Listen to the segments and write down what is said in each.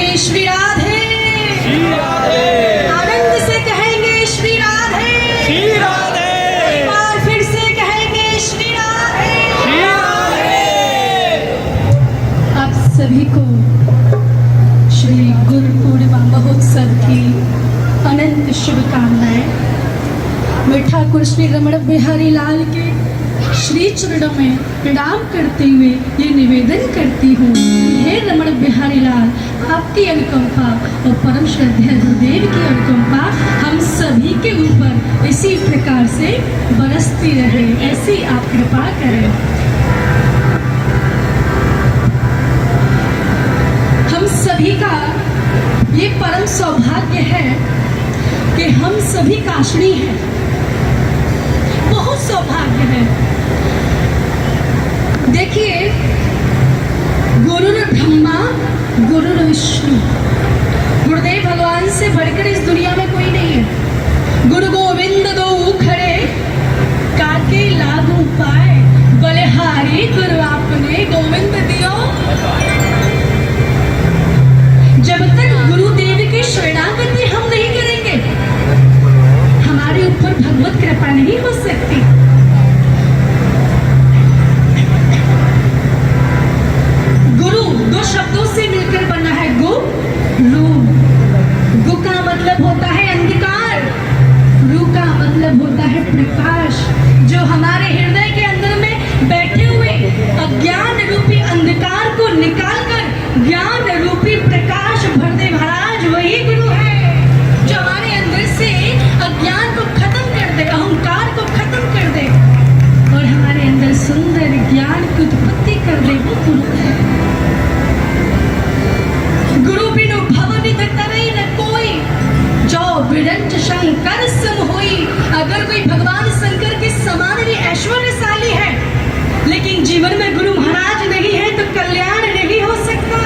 कहेंगे श्री राधे, आनंद से कहेंगे श्री राधे, एक बार फिर से कहेंगे श्री राधे। आप सभी को श्री गुरु पूर्णिमा महोत्सव की अनंत शुभकामनाएं। मैं ठाकुर श्री रमण बिहारी लाल के श्री चरणों में प्रणाम करते हुए ये निवेदन करती हूँ, हे रमण बिहारी लाल, आपकी अनुकंपा और परम श्रद्धेय गुरुदेव की अनुकंपा हम सभी के ऊपर इसी प्रकार से बरसती रहे, ऐसी आप कृपा करें। हम सभी का ये परम सौभाग्य है कि हम सभी काशड़ी हैं, बहुत सौभाग्य है। देखिए, गुरु ब्रह्मा गुरु विष्णु, गुरुदेव भगवान से बढ़कर इस दुनिया में कोई नहीं है। गुरु गोविंद दो खड़े काके लागू पाए, बलिहारी गुरु आपने गोविंद दियो। जब तक गुरुदेव की शरणागति हम नहीं करेंगे, हमारे ऊपर भगवत कृपा नहीं हो सकती। गुरु दो शब्दों से मिलकर बना है, गु रू। गु का मतलब होता है अंधकार, रू का मतलब होता है प्रकाश। जो हमारे हृदय के अंदर में बैठे हुए अज्ञान रूपी अंधकार को निकालकर ज्ञान रूपी प्रकाश भर दे महाराज, वही गुरु है। जो हमारे अंदर से अज्ञान को खत्म कर दे, अहंकार को खत्म कर दे और हमारे अंदर सुंदर ज्ञान की उत्पत्ति कर दे, वो गुरु है। गुरु बिनु भव निध तरई न कोई, जो विरंच शंकर सम होई। अगर कोई भगवान शंकर के समान भी ऐश्वर्यशाली है, लेकिन जीवन में गुरु महाराज नहीं है तो कल्याण नहीं हो सकता।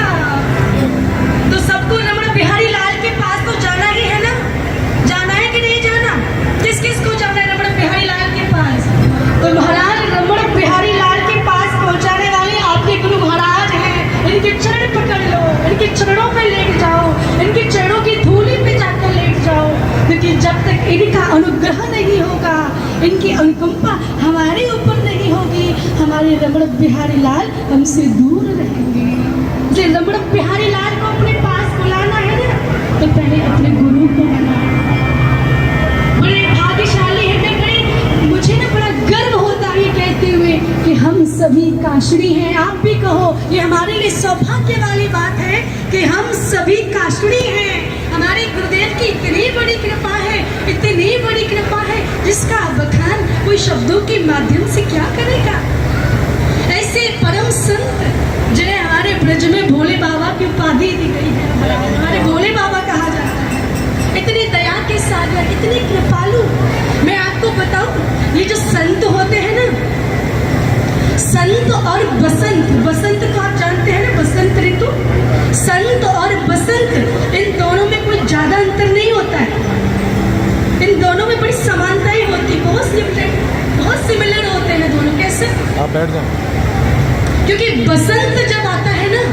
तो सबको रमण बिहारी लाल के पास तो जाना ही है ना, जाना है कि नहीं जाना? किस किस को जाना है रमण बिहारी लाल के पास? तो महाराज रमण बिहारी लाल के पास पहुंचाने वाले आपके गुरु महाराज हैं। इनके चरण पकड़ लो, इनके चरणों पे लेट जाओ, इनके चरणों की धूली पे जाकर लेट जाओ, क्योंकि जब तक इनका अनुग्रह नहीं होगा, इनकी अनुकंपा हमारे ऊपर नहीं होगी, हमारे रमण बिहारी लाल हमसे दूर रहेंगे। जो रमण बिहारी लाल को अपने पास बुलाना है ना, तो पहले अपने गुरु को बुलाना। बड़े भाग्यशाली है। मुझे ना बड़ा गर्व होता है कहते हुए कि हम सभी काशड़ी हैं। आप भी कहो, ये हमारे लिए सौभाग्य वाली बात है कि हम सभी काशड़ी हैं। हमारे गुरुदेव की इतनी बड़ी कृपा है, इतनी बड़ी कृपा है, जिसका बखान कोई शब्दों के माध्यम से क्या करेगा। ऐसे परम संत जिन्हें हमारे ब्रज में भोले बाबा की उपाधि दी गई है, हमारे भोले बाबा कहा जाता है, इतनी दया के सागर, इतनी कृपालु। मैं आपको बताऊं, ये जो संत होते हैं ना, संत और बसंत, बसंत को आप जानते हैं ना, बसंत ऋतु, संत और बसंत, इन दोनों में कोई ज्यादा अंतर नहीं होता है। इन दोनों में बड़ी समानताएं होती, बहुत सिमिलर होते हैं दोनों। कैसे? आप बैठ जाओ। क्योंकि बसंत जब आता है ना,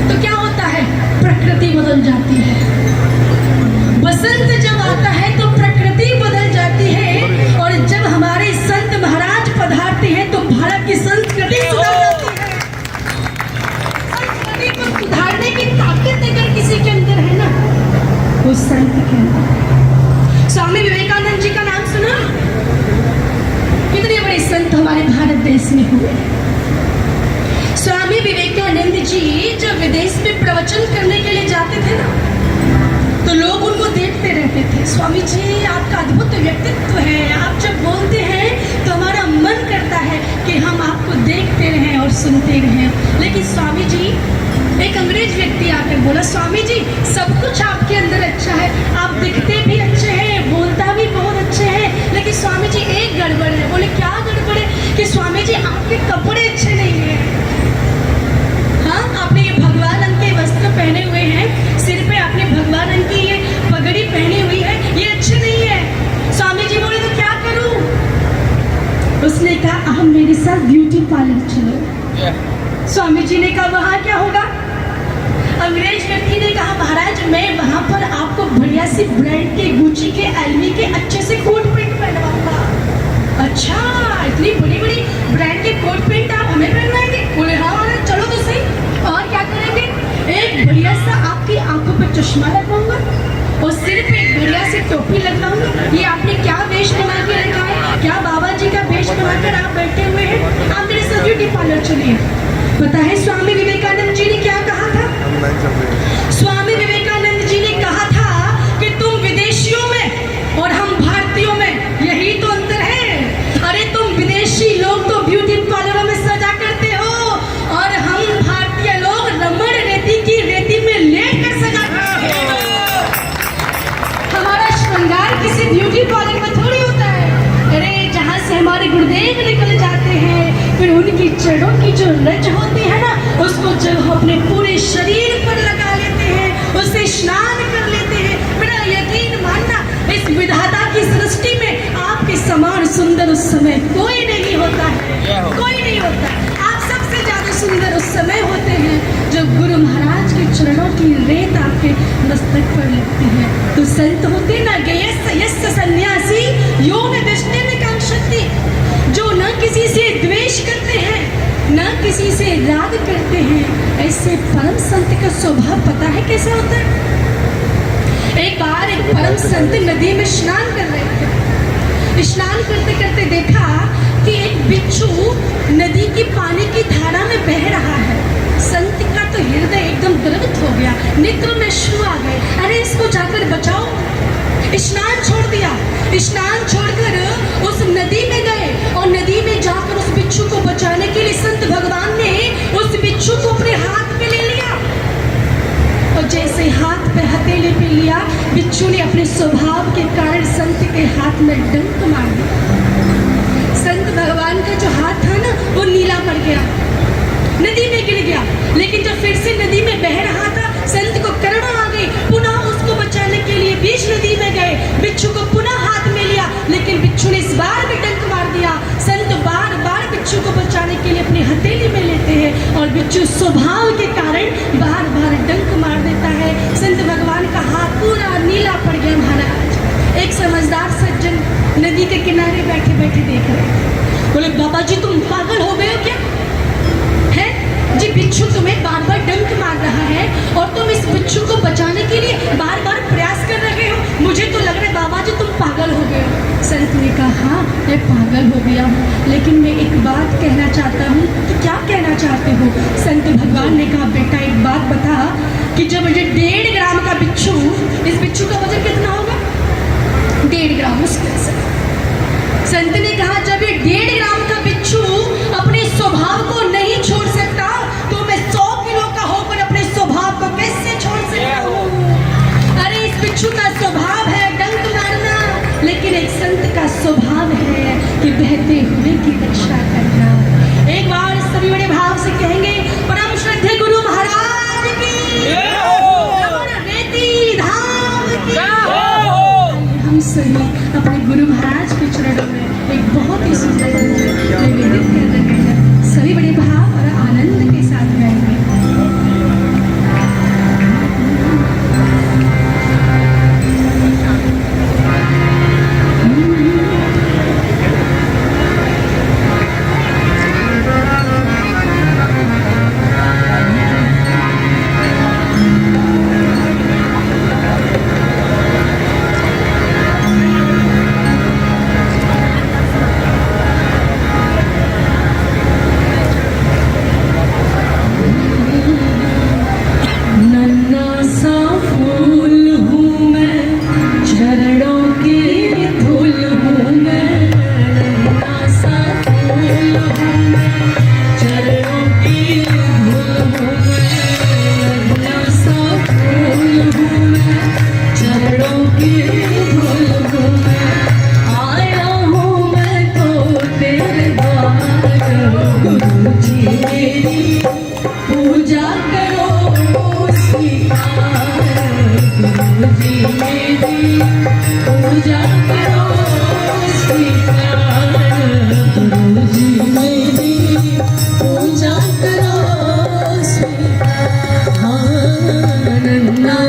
तो क्या होता है? प्रकृति बदल जाती है। बसंत जब आता है तो प्रकृति बदल जाती है, और जब हमारे संत महाराज पधारते हैं तो भारत की संस्कृति सुधर जाती है। संस्कृति को सुधारने की ताकत अगर किसी के अंदर है ना, वो संत के अंदर। स्वामी विवेकानंद जी का नाम सुना? कितने बड़े संत हमारे भारत देश में हुए। स्वामी विवेकानंद जी जब विदेश में प्रवचन करने के लिए जाते थे ना, तो लोग उनको देखते रहते थे। स्वामी जी, आपका अद्भुत व्यक्तित्व है, आप जब बोलते हैं तो हमारा मन करता है कि हम आपको देखते रहें और सुनते रहें। लेकिन स्वामी जी, एक अंग्रेज व्यक्ति आकर बोला, स्वामी जी सब कुछ आपके अंदर अच्छा है, आप दिखते भी अच्छे हैं, बोलता भी बहुत अच्छे हैं, लेकिन स्वामी जी एक गड़बड़ है। बोले क्या गड़बड़ है? कि स्वामी जी आपके कपड़े अच्छे नहीं हैं। हाँ, आपने ये भगवा रंग के वस्त्र पहने हुए हैं, सिर पे आपने भगवा रंग की ये पगड़ी पहनी हुई है, ये अच्छे नहीं है। स्वामी जी बोले तो क्या करूं? उसने कहा, आप मेरे साथ ब्यूटी पार्लर चलो। स्वामी जी ने कहा, वहां क्या होगा? अंग्रेज व्यक्ति ने कहा, ऐसी ब्रांड के, गुची के, एलवी के अच्छे से कोट पैंट पहनवाऊंगा। अच्छा, इतनी बड़ी बड़ी ब्रांड के कोट पैंट आप हमें पहनवाएंगे? बोले हाँ, चलो तो सही। और क्या करेंगे? एक बढ़िया सा आपकी आंखों पर चश्मा लगवाऊंगा और सिर पे एक बढ़िया सी टोपी लगवाऊंगी। ये आपने क्या वेश बना के रखा है? क्या बाबा जी का वेश बनाकर आप बैठे हुए हैं? आप मेरे साथ ब्यूटी पार्लर चलिए। पता है स्वामी विवेकानंद जी ने क्या कहा था? स्वामी विवेकानंद जी ने कहा था कि तुम विदेशियों में और हम भारतीयों में यही तो अंतर है। अरे तुम विदेशी लोग तो ब्यूटी पार्लरों में सजा करते हो और हम भारतीय लोग रमण रेती की रेती में लेकर सजा करते हो। हमारा श्रृंगार किसी ब्यूटी पार्लर में थोड़ी होता है। अरे जहाँ से हमारे गुरुदेव निकल जाते हैं, फिर उनकी चरणों की जो रज होती है ना, उसको जब हम अपने पूरे शरीर पर लगा लेते हैं, उससे स्नान कर लेते हैं, मेरा यकीन मानना इस विधाता की सृष्टि में आपके समान सुंदर उस समय कोई नहीं होता है, कोई नहीं होता। आप सबसे ज्यादा सुंदर उस समय होते हैं जब गुरु महाराज के चरणों की रेत आपके मस्तक पर लगती है। तो संत होते ना, यस्य सन्यासी यो न दृष्टि न कांक्षति, जो न किसी से द्वेष करते हैं न किसी से राग करते हैं, ऐसे परम संत का स्वभाव पता है कैसा होता है? एक बार एक परम संत नदी में स्नान कर रहे थे। स्नान करते करते देखा कि एक बिच्छू नदी की पानी की धारा में बह रहा है। संत का तो हृदय एकदम द्रवित हो गया, नेत्रों में अश्रु आ गए। अरे इसको जाकर बचाओ। स्नान छोड़ दिया, स्नान छोड़कर उस नदी में गए और नदी में जाकर उस बिच्छू को बचाने के लिए संत भगवान ने उस बिच्छू को अपने हाथ पे ले लिया। और जैसे हाथ पे हथेली पे लिया, बिच्छू ने अपने स्वभाव के कारण संत के हाथ में डंक मार दिया। संत भगवान का जो हाथ था ना, वो नीला पड़ गया, नदी में गिर गया। लेकिन जब फिर से नदी में बह रहा था, संत को करुणा आ गई, पुनः उसको बचाने के लिए बीच नदी में गए, बिच्छू को पुनः हाथ में लिया, लेकिन बिच्छू ने इस बार भी डंक मार दिया। संत बार बार बिच्छू को बचाने के लिए अपनी हथेली में लेते हैं और बिच्छू स्वभाव के कारण बार बार डंक मार देता है। संत भगवान का हाथ पूरा नीला पड़ गया। महाराज, एक समझदार सज्जन नदी के किनारे बैठे बैठे देख रहे, बोले बाबा जी तुम पागल हो गए हो क्या? है जी, बिच्छू तुम्हें बार बार डंक मार रहा है और तुम इस बिच्छू को बचाने के लिए बार बार प्रयास कर रहे हो। मुझे तो लग रहा है बाबा जी तुम पागल हो गए हो। संत ने कहा हाँ, मैं पागल हो गया हूँ, लेकिन मैं एक बात कहना चाहता हूँ। तो क्या कहना चाहते हो? संत भगवान ने कहा बेटा एक बात बता कि जब मुझे 1.5 ग्राम का बिच्छू, इस बिच्छू का वजन कितना होगा? 1.5 ग्राम मुश्किल से। संत ने कहा जब ये 1.5 ग्राम का बिच्छू अपने स्वभाव को नहीं छोड़ सकता, तो मैं 100 किलो का होकर अपने स्वभाव को कैसे छोड़ सकता हूँ? अरे इस बिच्छू का स्वभाव है डंक मारना, लेकिन एक संत का स्वभाव है कि बहते हुए की रक्षा करना। एक बार सभी बड़े भाव से कहेंगे परम श्रद्धेय गुरु महाराज की, रेती धाम की। हम सभी अपने गुरु महाराज के चरणों में एक बहुत ही सुंदर निवेदित कर रहे हैं। सभी बड़े भाव और आनंद के साथ गाएंगे।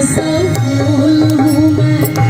सा फूल हूँ मैं।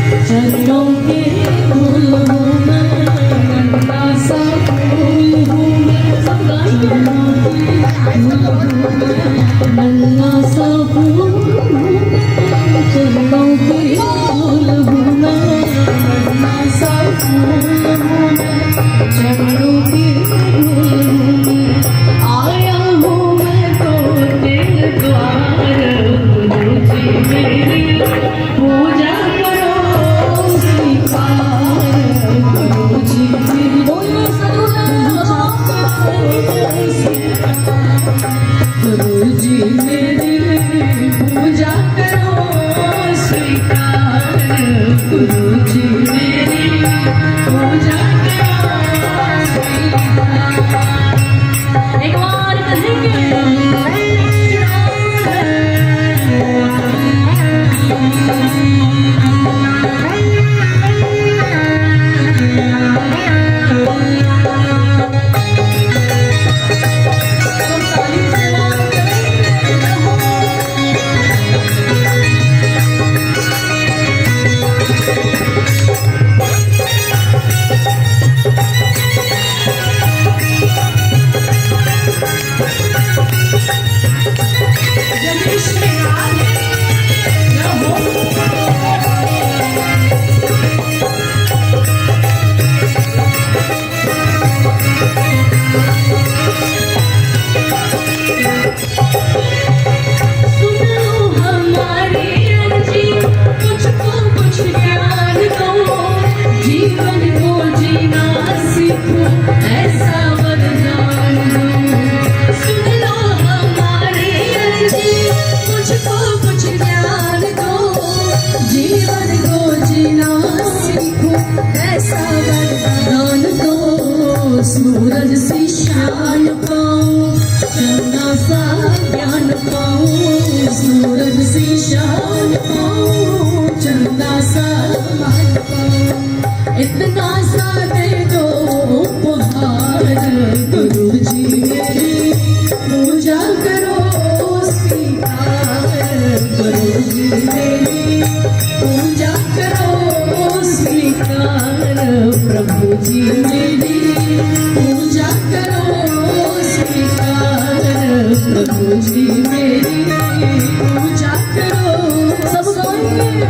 मेरी पूजा करो स्वीकार, प्रभु जी मेरी पूजा करो स्वीकार, प्रभु जी मेरी पूजा करो। सब गाएंगे।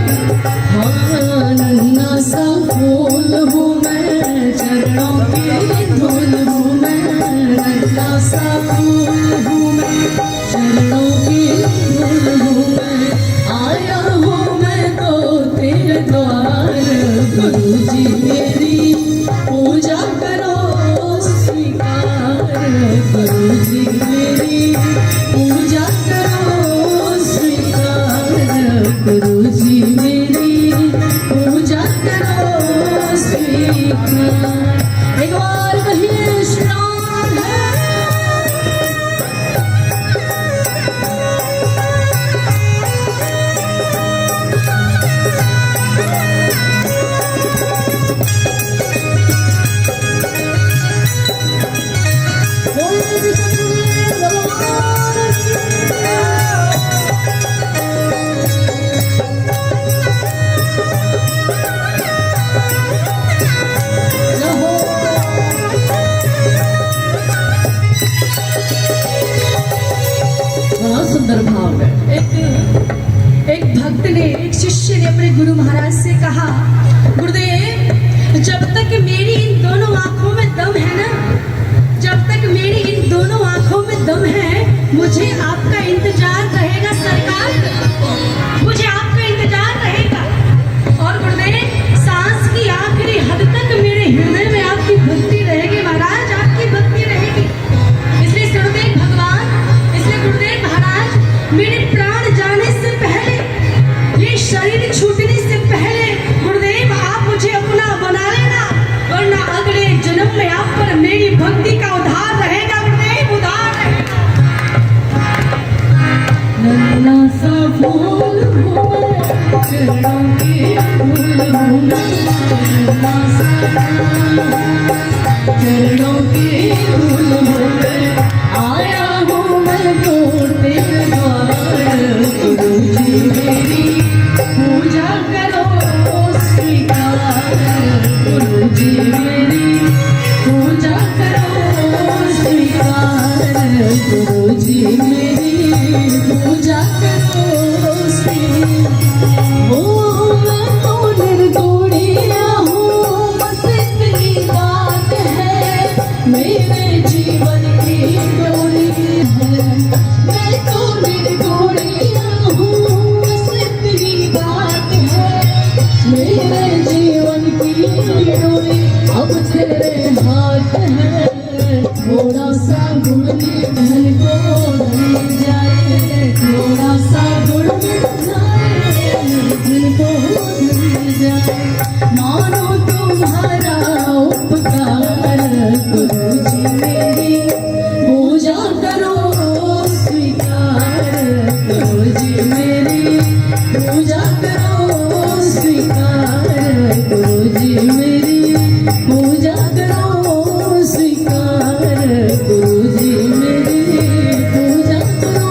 हाँ नन्हा सा फूल हूँ मैं, चरणों की धूल हूँ मैं, नन्हा सा फूल हूँ मैं, चरणों की धूल हूँ मैं, आया हूँ मैं तो तेरे द्वार, गुरु जी मेरी पूजा करो स्वीकार, गुरु जी मेरी पूजा करो स्वीकार, गुरु जी मेरी पूजा करो स्वीकार। एक बार कहिए श्राम है। सुंदर भाव है। एक भक्त ने, एक शिष्य ने अपने गुरु महाराज से कहा, गुरुदेव जब तक मेरी इन दोनों आंखों में दम है ना, जब तक मेरी इन दोनों आंखों में दम है, मुझे आपका इंतजार रहेगा सरकार, मुझे आपका इंतजार रहेगा। और गुरुदेव सांस की आखिरी हद तक मेरे हृदय में आपकी भक्ति रहेगी महाराज, आपकी भक्ति रहेगी। इसलिए गुरुदेव भगवान, इसलिए गुरुदेव महाराज मेरे प्राण जाने से पहले, ये शरीर छूटने से पहले गुरुदेव आप मुझे अपना बना लेना, वरना अगले जन्म में आप पर मेरी भक्ति का उद्धार रहेगा गुरुदेव, उद्धार रहेगा। नन्हा सा फूल हूँ मैं, चरणों की धूल हूँ मैं, नन्हा सा चरणों की धूल हूँ मैं, आया हूँ मैं तो तेरे द्वार, गुरु जी मेरी पूजा करो स्वीकार, गुरु जी मेरी पूजा करो स्वीकार, गुरु जी मेरी पूजा करो स्वीकार। ओ मैं तो निर्गुणिया हूँ, बस इतनी बात है, मेरे जीवन की डोरी है, मैं तो निर्गुणिया हूँ, बस इतनी बात है, मेरे जीवन की डोरी अब तेरे हाथ है, थोड़ा सा गुण धन को मिल जाए, थोड़ा सा गुण मिल जाए, धन को मिल जाए, मानो तुम्हारा उपकार, गुरु जी मेरी पूजा करो स्वीकार, गुरु जी मेरी पूजा करो स्वीकार, गुरु जी मेरी पूजा करो स्वीकार, गुरु जी मेरी पूजा करो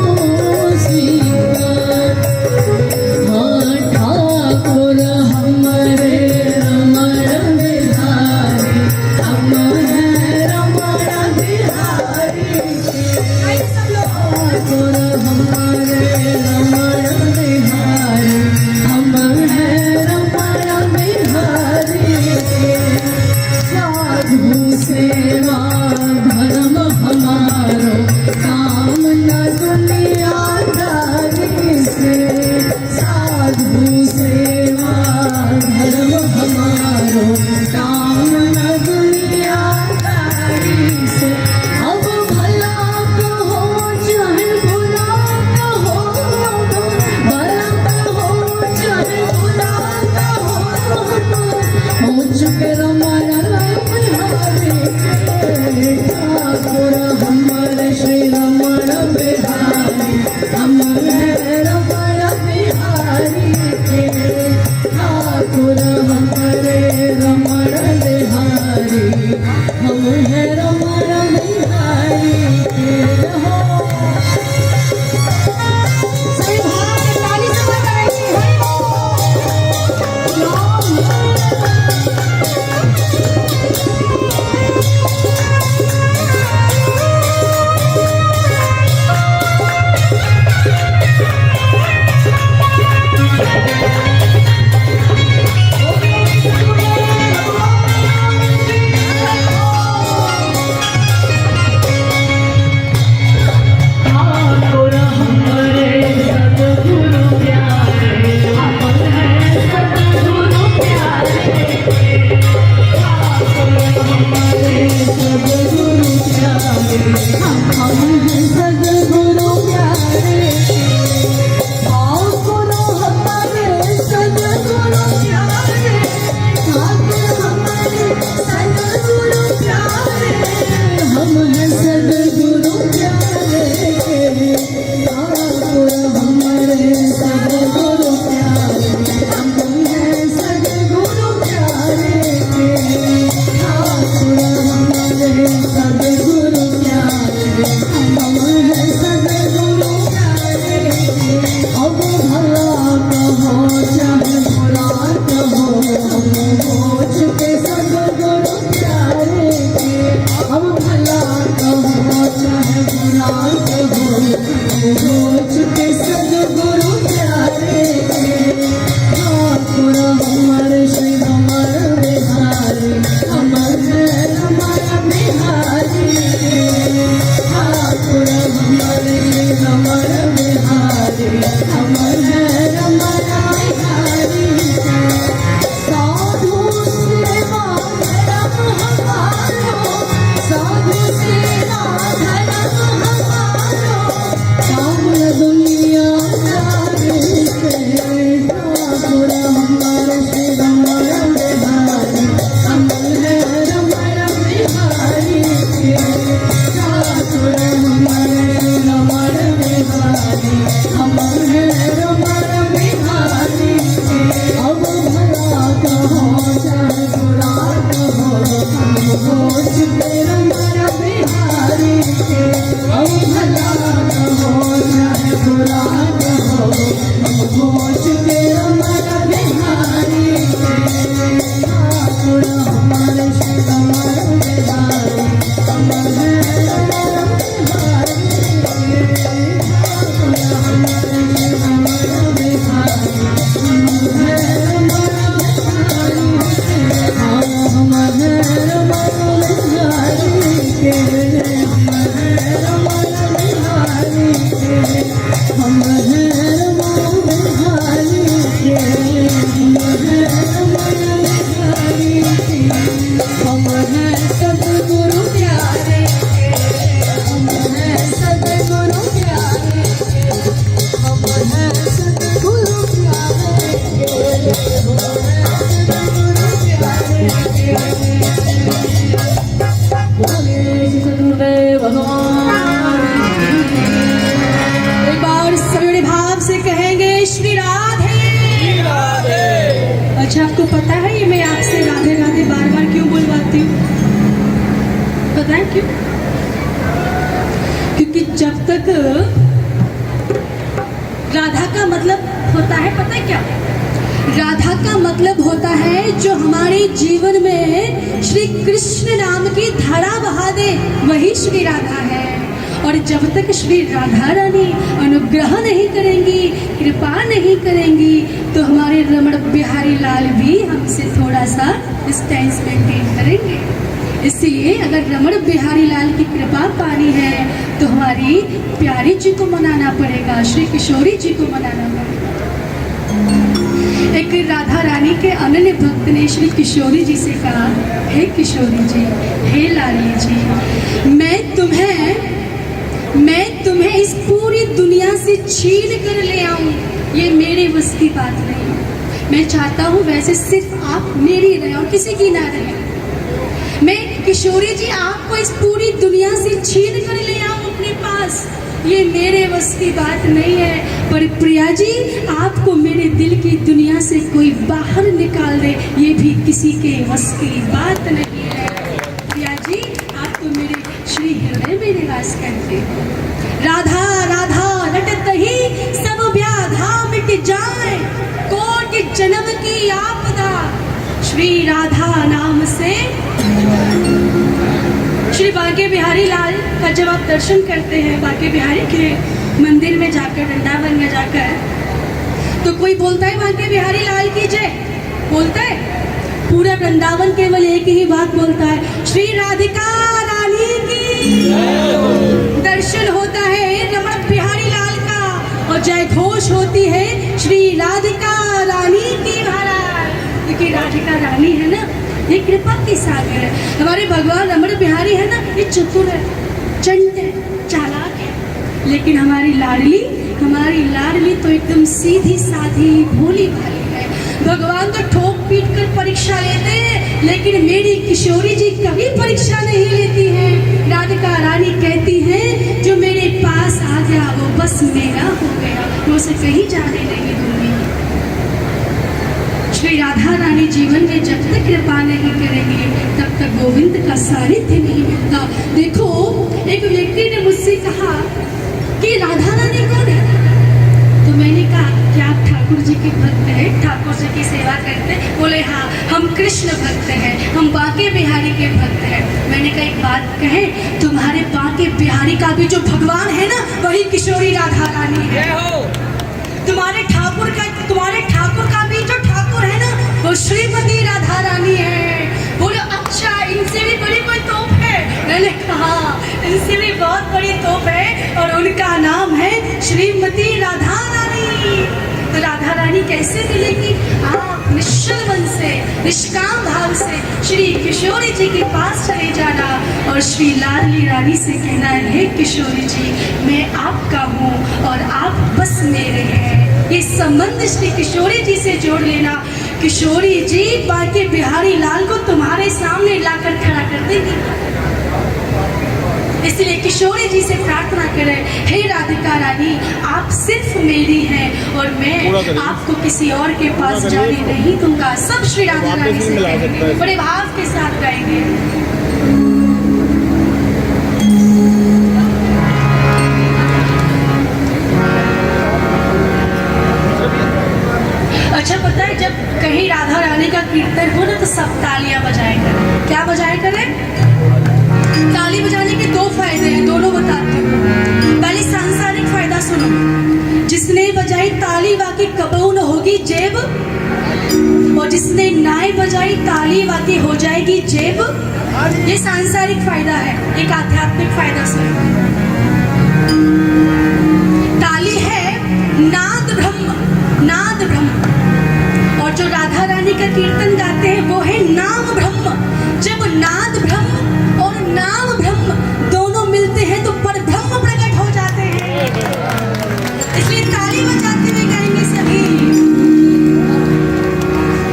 स्वीकार। हाँ ठाकुर हमरे रमण बिहारी, हम हैं रमण बिहारी, ठाकुर हमारे रमण बिहारी, हम हैं रमण बिहारी, एक बार सभी भाव से कहेंगे श्री राधे। अच्छा, आपको पता है ये मैं आपसे राधे राधे बार बार क्यों बुलवाती हूँ? पता है क्यों? क्योंकि जब तक राधा का मतलब होता है, पता है क्या? राधा का मतलब होता है जो हमारे जीवन में श्री कृष्ण नाम की धारा बहा दे, वही श्री राधा है। और जब तक श्री राधा रानी अनुग्रह नहीं करेंगी, कृपा नहीं करेंगी, तो हमारे रमण बिहारी लाल भी हमसे थोड़ा सा डिस्टेंस मेंटेन करेंगे। इसलिए अगर रमण बिहारी लाल की कृपा पानी है तो हमारी प्यारी जी को मनाना पड़ेगा, श्री किशोरी जी को मनाना पड़ेगा। एक राधा रानी के अनन्य भक्त ने श्री किशोरी जी से कहा, हे किशोरी जी, हे लाली जी, मैं तुम्हें इस पूरी दुनिया से छीन कर ले आऊं, ये मेरे बस की बात नहीं। मैं चाहता हूँ वैसे सिर्फ आप मेरी रहे और किसी की ना रहे। मैं किशोरी जी आपको इस पूरी दुनिया से छीन कर ले आऊं अपने पास, ये मेरे बस की बात नहीं है। पर प्रिया जी, आपको मेरे दिल की दुनिया से कोई बाहर निकाल दे, ये भी किसी के बस की बात नहीं है। प्रिया जी, आप तो मेरे श्री हृदय में निवास करते हो। राधा राधा रटत ही सब व्याधा मिट जाए, कोटि जन्म की आपदा श्री राधा नाम से। श्री बांके बिहारी लाल का जब आप दर्शन करते हैं बांके बिहारी के मंदिर में जाकर, वृंदावन में जाकर, तो कोई बोलता है बांके बिहारी लाल की जय, बोलता है? पूरा वृंदावन केवल एक ही बात बोलता है, श्री राधिका रानी की। दर्शन होता है रमण बिहारी लाल का और जय घोष होती है श्री राधिका रानी की महाराज। क्योंकि राधिका रानी है ना, ये कृपा की सागर है। हमारे भगवान रमण बिहारी है ना, ये चतुर है, चंट है, चालाक है। लेकिन हमारी लाडली तो एकदम सीधी साधी भोली भाली है। भगवान तो ठोक पीट कर परीक्षा लेते हैं, लेकिन मेरी किशोरी जी कभी परीक्षा नहीं लेती है। राधिका रानी कहती है, जो मेरे पास आ गया वो बस मेरा हो गया, मैं उसे कहीं जाने नहीं दूंगी। श्री राधा रानी जीवन में जब तक कृपा नहीं करेंगे तब तक गोविंद का सानिध्य नहीं मिलता। देखो, एक व्यक्ति ने मुझसे कहा कि राधा रानी कौन है? तो मैंने कहा, क्या आप ठाकुर जी के भक्त हैं, ठाकुर जी की सेवा करते हैं? बोले हाँ, हम कृष्ण भक्त हैं, हम बांके बिहारी के भक्त हैं। मैंने कहा, एक बात कहे, तुम्हारे बांके बिहारी का भी जो भगवान है ना, वही किशोरी राधा रानी है। तुम्हारे ठाकुर का भी जो ठाकुर है ना, वो श्रीमती राधा रानी है। बोलो अच्छा, इनसे भी बड़ी कोई तोप है? मैंने कहा, इनसे भी बहुत बड़ी तोप है और उनका नाम है श्रीमती राधा रानी। तो राधा रानी कैसे मिलेगी? आप निश्चल मन से, निष्काम भाव से श्री किशोरी जी के पास चले जाना और श्री लाडली रानी से कहना, हे किशोरी जी, मैं आपका हूँ और आप बस मेरे हैं। ये संबंध श्री किशोरी जी से जोड़ लेना। किशोरी जी बांके बिहारी लाल को तुम्हारे सामने लाकर खड़ा कर देंगी। इसलिए किशोरी जी से प्रार्थना करें, हे राधिका रानी, आप सिर्फ मेरी हैं और मैं आपको किसी और के पास जाने नहीं दूंगा। सब श्री राधा रानी से कहेंगे, बड़े भाव के साथ गाएंगे। अच्छा, पता है जब कहीं राधा रानी का कीर्तन हो ना तो सब तालियां बजाया करें। क्या बजाया करें? ताली बजाने के दो फायदे हैं, दोनों बताती हूँ। पहले सांसारिक फायदा सुनो, जिसने बजाई ताली वाकी कबहू न होगी जेब, और जिसने नाई बजाई ताली वाकी हो जाएगी जेब। ये सांसारिक फायदा है। एक आध्यात्मिक फायदा सुनो। ताली है नाद ब्रह्म, नाद ब्रह्म। कीर्तन गाते हैं वो है नाम ब्रह्म। जब नाद ब्रह्म और नाम ब्रह्म दोनों मिलते हैं तो परब्रह्म प्रकट हो जाते हैं। इसलिए ताली बजाते हुए गाएंगे सभी।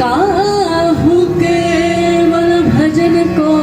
काहू केवल भजन को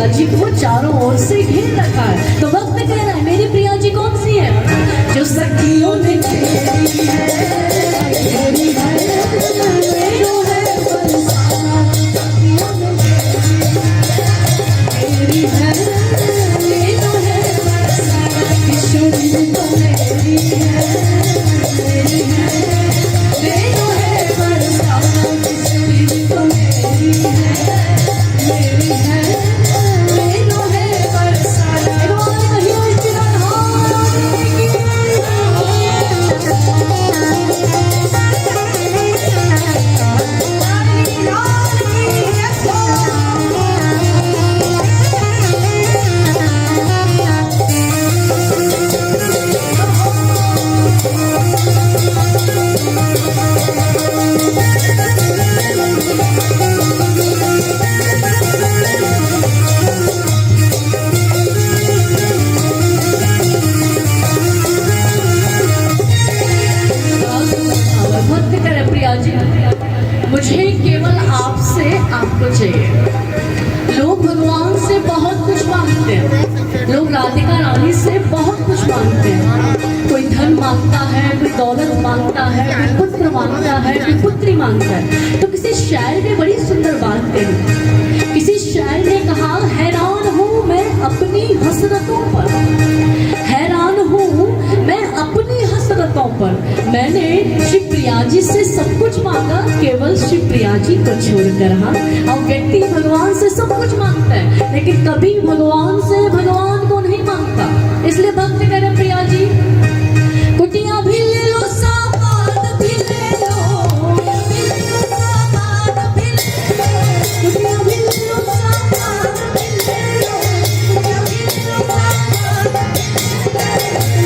जी को चारों ओर से घेर रखा है। तो वक्त कह रहा है मेरी प्रिया जी कौन सी है? जो सखियों ने घेरी है, घेरी है, मेरो है बरसाना, सखियों ने घेरी है, मेरो है बरसाना, किशोरी तो मेरी है, मेरी है, मेरो है बरसाना, किशोरी तो मेरी है, मेरी है। मुझे केवल आपसे आपको चाहिए। लोग राधिका रानी से बहुत कुछ मांगते हैं। कोई धन मांगता है, कोई दौलत मांगता है, कोई पुत्र मांगता है, कोई पुत्री मांगता है। तो किसी शायर ने बड़ी सुंदर बात कही। किसी शायर ने कहा, हैरान हूँ मैं अपनी हसरतों पर, हैरान हूँ मैं अपनी हसरतों पर। मैंने श्री प्रिया जी से सब कुछ मांगा, केवल श्री प्रिया जी को छोड़कर। हाँ, और व्यक्ति भगवान से सब कुछ मांगता है, लेकिन कभी भगवान से भगवान को नहीं मांगता। इसलिए भक्त कह रहे, प्रिया जी कुटिया भी ले लो, सामान भी ले लो, सामान भी ले लो, कुटिया भी ले लो, सामान भी ले लो, कुटिया भी ले लो, सामान भी ले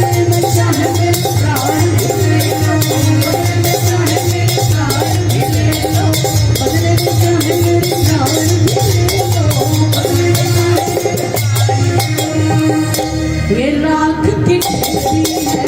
लो। चाहे मेरे प्राण भी ले लो, चाहे मेरे प्राण भी ले लो, बदले में चाहे मेरे प्राण भी ले लो, बदले में चाहे ये रात की तेरी है,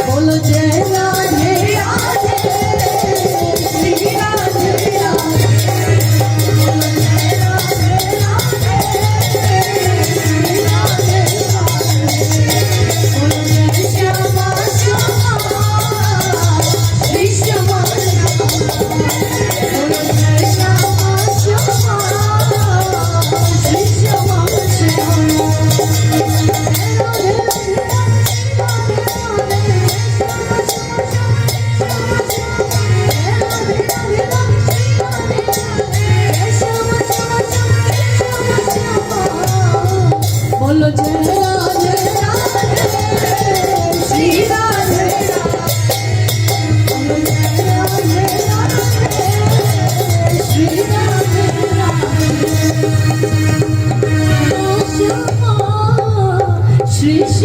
बोलो जय राधे राधे श्री राधे बोलो जय राधे राधे श्री राधे राधे श्री